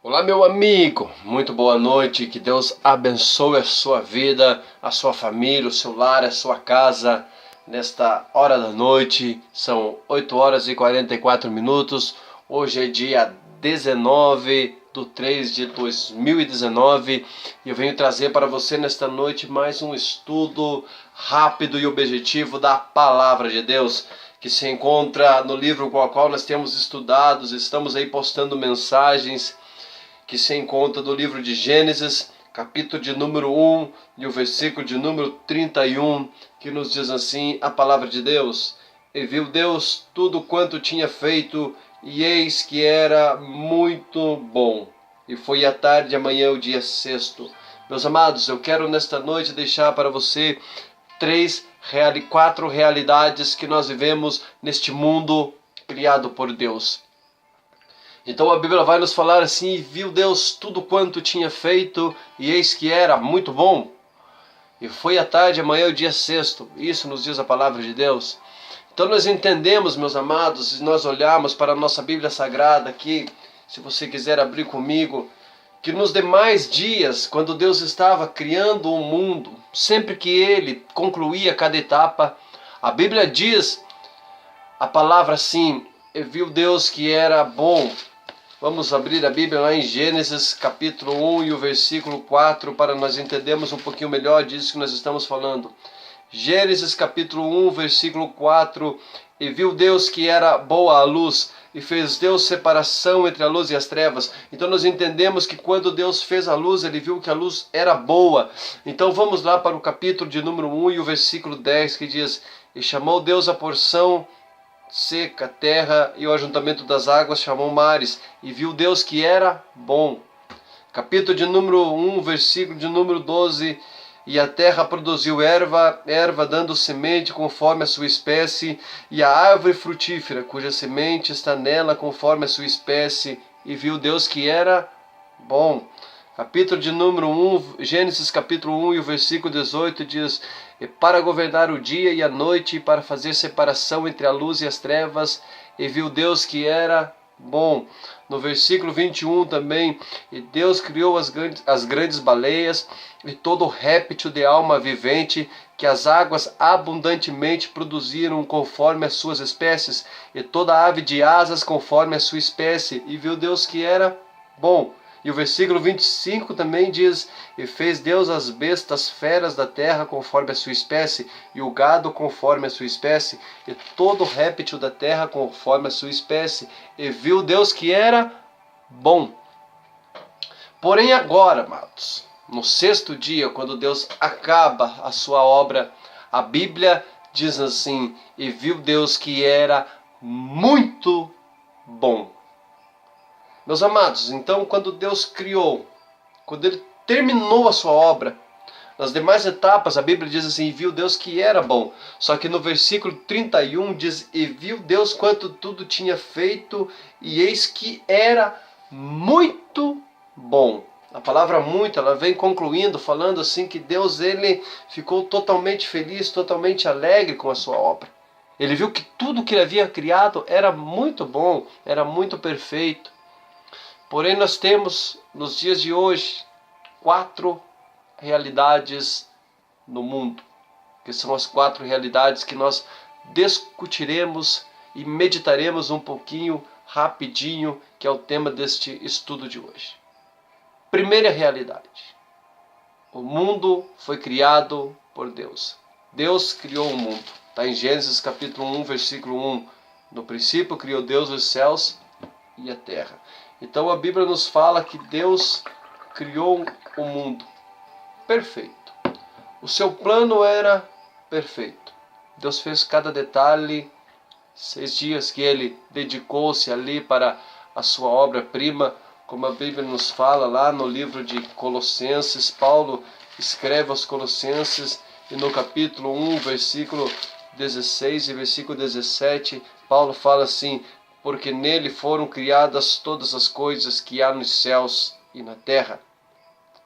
Olá, meu amigo, muito boa noite, que Deus abençoe a sua vida, a sua família, o seu lar, a sua casa, nesta hora da noite. São 8 horas e 44 minutos, hoje é dia 19 de 3 de 2019 e eu venho trazer para você nesta noite mais um estudo rápido e objetivo da Palavra de Deus, que se encontra no livro com o qual nós temos estudado, estamos aí postando mensagens, que se encontra no livro de Gênesis, capítulo de número 1 e o versículo de número 31, que nos diz assim a palavra de Deus: E viu Deus tudo quanto tinha feito, e eis que era muito bom. E foi à tarde, amanhã o dia sexto. Meus amados, eu quero nesta noite deixar para você quatro realidades que nós vivemos neste mundo criado por Deus. Então a Bíblia vai nos falar assim: e viu Deus tudo quanto tinha feito, e eis que era muito bom. E foi à tarde, amanhã o dia sexto. Isso nos diz a palavra de Deus. Então nós entendemos, meus amados, se nós olharmos para a nossa Bíblia Sagrada aqui, se você quiser abrir comigo, que nos demais dias, quando Deus estava criando o mundo, sempre que Ele concluía cada etapa, a Bíblia diz a palavra assim: e viu Deus que era bom. Vamos abrir a Bíblia lá em Gênesis capítulo 1 e o versículo 4 para nós entendermos um pouquinho melhor disso que nós estamos falando. Gênesis capítulo 1, versículo 4. E viu Deus que era boa a luz, e fez Deus separação entre a luz e as trevas. Então nós entendemos que quando Deus fez a luz, Ele viu que a luz era boa. Então vamos lá para o capítulo de número 1 e o versículo 10, que diz: E chamou Deus a porção seca, terra, e o ajuntamento das águas chamou mares, e viu Deus que era bom. Capítulo de número 1, versículo de número 12. E a terra produziu erva dando semente conforme a sua espécie, e a árvore frutífera, cuja semente está nela conforme a sua espécie, e viu Deus que era bom. Capítulo de número 1, Gênesis capítulo 1 e o versículo 18 diz: E para governar o dia e a noite, e para fazer separação entre a luz e as trevas, e viu Deus que era bom. No versículo 21 também: E Deus criou as grandes baleias e todo réptil de alma vivente, que as águas abundantemente produziram conforme as suas espécies, e toda ave de asas conforme a sua espécie, e viu Deus que era bom. E o versículo 25 também diz: E fez Deus as bestas feras da terra conforme a sua espécie, e o gado conforme a sua espécie, e todo réptil da terra conforme a sua espécie. E viu Deus que era bom. Porém agora, amados, no sexto dia, quando Deus acaba a sua obra, a Bíblia diz assim: E viu Deus que era muito bom. Meus amados, então quando Deus criou, quando Ele terminou a sua obra, nas demais etapas a Bíblia diz assim: e viu Deus que era bom. Só que no versículo 31 diz: e viu Deus quanto tudo tinha feito, e eis que era muito bom. A palavra muito, ela vem concluindo, falando assim que Deus, Ele ficou totalmente feliz, totalmente alegre com a sua obra. Ele viu que tudo que Ele havia criado era muito bom, era muito perfeito. Porém, nós temos, nos dias de hoje, 4 realidades no mundo, que são as 4 realidades que nós discutiremos e meditaremos um pouquinho, rapidinho, que é o tema deste estudo de hoje. Primeira realidade: o mundo foi criado por Deus. Deus criou o mundo. Está em Gênesis capítulo 1, versículo 1. No princípio criou Deus os céus e a terra. Então a Bíblia nos fala que Deus criou o mundo perfeito. O seu plano era perfeito. Deus fez cada detalhe. 6 dias que Ele dedicou-se ali para a sua obra-prima, como a Bíblia nos fala lá no livro de Colossenses. Paulo escreve aos Colossenses, e no capítulo 1, versículo 16 e versículo 17, Paulo fala assim: porque nele foram criadas todas as coisas que há nos céus e na terra,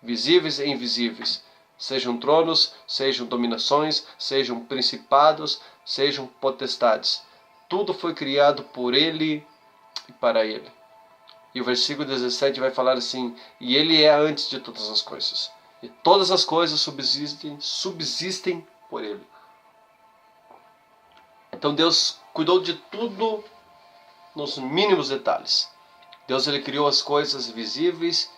visíveis e invisíveis, sejam tronos, sejam dominações, sejam principados, sejam potestades. Tudo foi criado por Ele e para Ele. E o versículo 17 vai falar assim: e ele é antes de todas as coisas, e todas as coisas subsistem por ele. Então Deus cuidou de tudo nos mínimos detalhes. Deus ele criou as coisas visíveis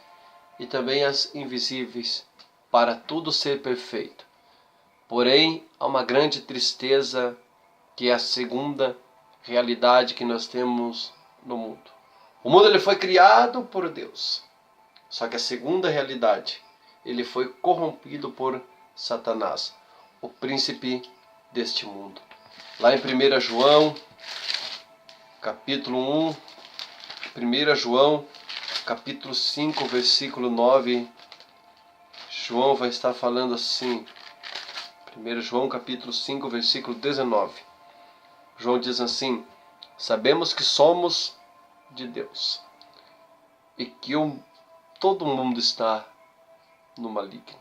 e também as invisíveis para tudo ser perfeito. Porém, há uma grande tristeza que é a segunda realidade que nós temos no mundo. O mundo ele foi criado por Deus. Só que a segunda realidade, ele foi corrompido por Satanás, o príncipe deste mundo. Lá em 1 João, capítulo 1, 1 João, capítulo 5, versículo 9, João vai estar falando assim, 1 João, capítulo 5, versículo 19. João diz assim: sabemos que somos de Deus e que todo mundo está no maligno.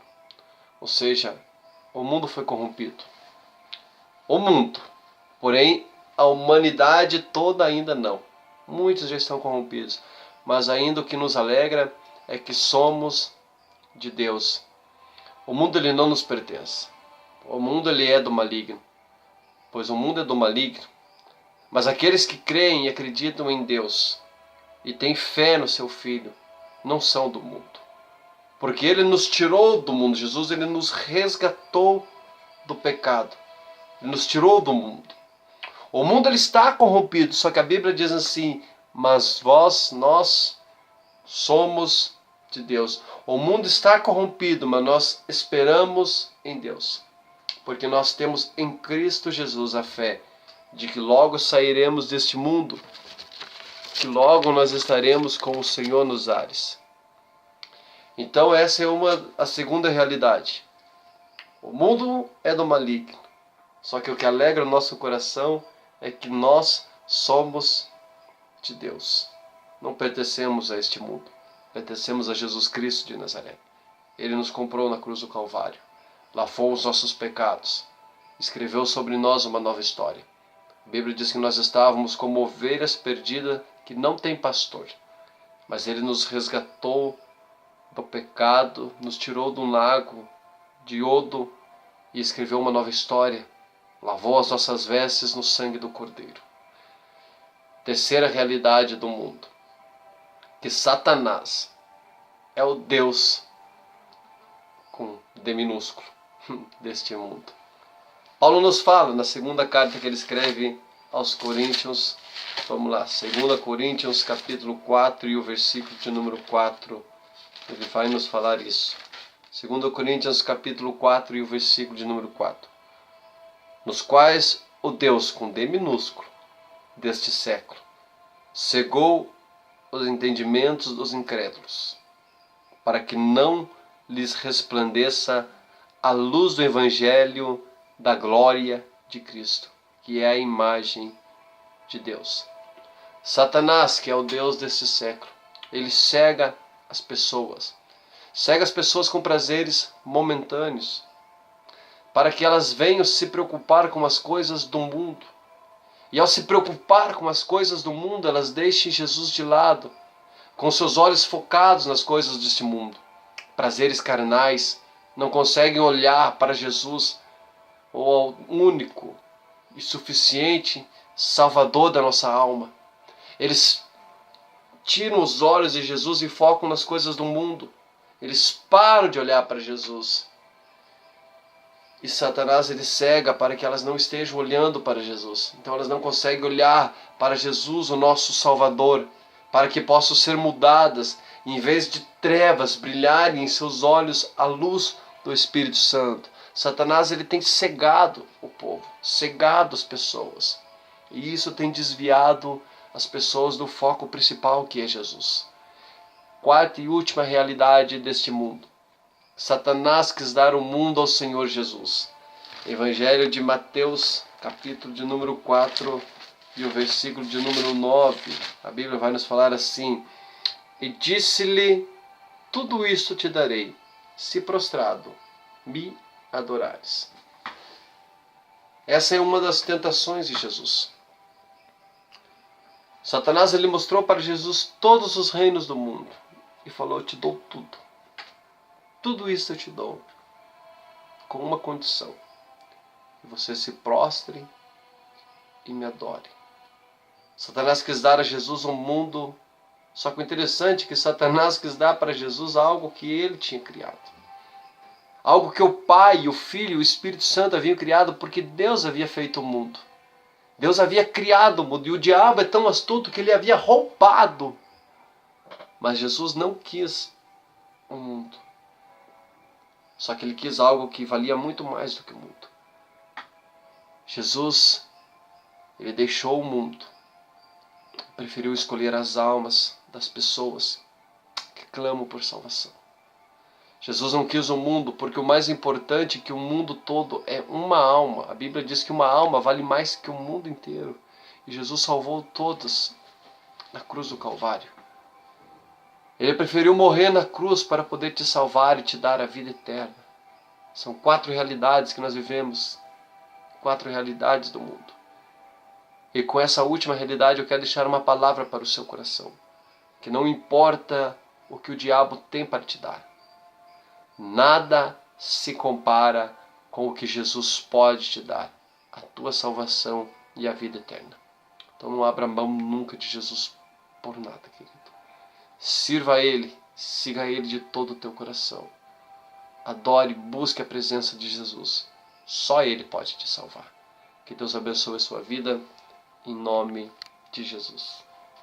Ou seja, o mundo foi corrompido. O mundo, porém a humanidade toda ainda não. Muitos já estão corrompidos, mas ainda o que nos alegra é que somos de Deus. O mundo ele não nos pertence. O mundo ele é do maligno, pois o mundo é do maligno. Mas aqueles que creem e acreditam em Deus e têm fé no seu Filho não são do mundo, porque ele nos tirou do mundo. Jesus ele nos resgatou do pecado, ele nos tirou do mundo. O mundo ele está corrompido, só que a Bíblia diz assim: mas nós somos de Deus. O mundo está corrompido, mas nós esperamos em Deus, porque nós temos em Cristo Jesus a fé de que logo sairemos deste mundo, que logo nós estaremos com o Senhor nos ares. Então essa é a segunda realidade. O mundo é do maligno, só que o que alegra o nosso coração é que nós somos de Deus. Não pertencemos a este mundo, pertencemos a Jesus Cristo de Nazaré. Ele nos comprou na cruz do Calvário, lavou os nossos pecados, escreveu sobre nós uma nova história. A Bíblia diz que nós estávamos como ovelhas perdidas que não tem pastor, mas Ele nos resgatou do pecado, nos tirou de um lago de iodo e escreveu uma nova história. Lavou as nossas vestes no sangue do Cordeiro. Terceira realidade do mundo, que Satanás é o Deus com D minúsculo deste mundo. Paulo nos fala na segunda carta que ele escreve aos Coríntios, vamos lá, 2 Coríntios capítulo 4 e o versículo de número 4, ele vai nos falar isso. 2 Coríntios capítulo 4 e o versículo de número 4. Nos quais o Deus com D minúsculo deste século cegou os entendimentos dos incrédulos, para que não lhes resplandeça a luz do Evangelho da glória de Cristo, que é a imagem de Deus. Satanás, que é o Deus desse século, ele cega as pessoas com prazeres momentâneos, para que elas venham se preocupar com as coisas do mundo. E ao se preocupar com as coisas do mundo, elas deixem Jesus de lado, com seus olhos focados nas coisas deste mundo. Prazeres carnais, não conseguem olhar para Jesus, o único e suficiente Salvador da nossa alma. Eles tiram os olhos de Jesus e focam nas coisas do mundo. Eles param de olhar para Jesus. E Satanás ele cega para que elas não estejam olhando para Jesus. Então elas não conseguem olhar para Jesus, o nosso Salvador, para que possam ser mudadas, e em vez de trevas brilharem em seus olhos a luz do Espírito Santo. Satanás ele tem cegado o povo, cegado as pessoas. E isso tem desviado as pessoas do foco principal, que é Jesus. Quarta e última realidade deste mundo. Satanás quis dar o mundo ao Senhor Jesus. Evangelho de Mateus, capítulo de número 4 e o versículo de número 9. A Bíblia vai nos falar assim: e disse-lhe, tudo isto te darei, se prostrado me adorares. Essa é uma das tentações de Jesus. Satanás ele mostrou para Jesus todos os reinos do mundo e falou: eu te dou tudo. Tudo isso eu te dou, com uma condição: que você se prostre e me adore. Satanás quis dar a Jesus um mundo, só que o interessante é que Satanás quis dar para Jesus algo que ele tinha criado. Algo que o Pai, o Filho e o Espírito Santo haviam criado, porque Deus havia feito o mundo. Deus havia criado o mundo, e o diabo é tão astuto que ele havia roubado. Mas Jesus não quis o mundo. Só que ele quis algo que valia muito mais do que o mundo. Jesus, ele deixou o mundo. Preferiu escolher as almas das pessoas que clamam por salvação. Jesus não quis o mundo porque o mais importante que o mundo todo é uma alma. A Bíblia diz que uma alma vale mais que o mundo inteiro. E Jesus salvou todas na cruz do Calvário. Ele preferiu morrer na cruz para poder te salvar e te dar a vida eterna. São 4 realidades que nós vivemos. 4 realidades do mundo. E com essa última realidade eu quero deixar uma palavra para o seu coração. Que não importa o que o diabo tem para te dar. Nada se compara com o que Jesus pode te dar. A tua salvação e a vida eterna. Então não abra mão nunca de Jesus por nada, querido. Sirva a Ele, siga Ele de todo o teu coração. Adore, busque a presença de Jesus. Só Ele pode te salvar. Que Deus abençoe a sua vida, em nome de Jesus.